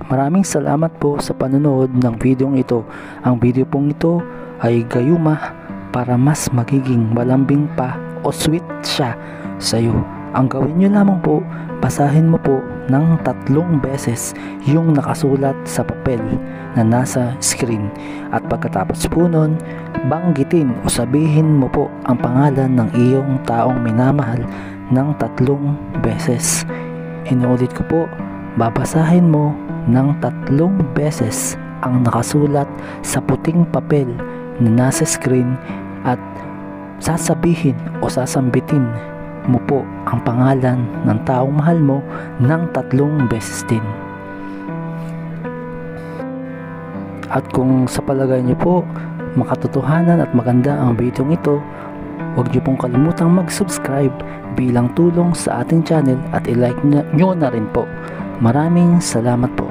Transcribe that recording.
Maraming salamat po sa panonood ng videong ito. Ang video pong ito ay gayuma para mas magiging malambing pa o sweet siya sa iyo. Ang gawin nyo lamang po, basahin mo po ng 3 beses yung nakasulat sa papel na nasa screen. At pagkatapos po nun, banggitin o sabihin mo po ang pangalan ng iyong taong minamahal ng 3 beses. Inuulit ko po, babasahin mo ng 3 beses ang nakasulat sa puting papel na nasa screen at sasabihin o sasambitin mo po ang pangalan ng taong mahal mo ng 3 beses din. At kung sa palagay niyo po makatotohanan at maganda ang video ito, huwag niyo pong kalimutang mag-subscribe bilang tulong sa ating channel at i-like nyo na rin po. Maraming salamat po.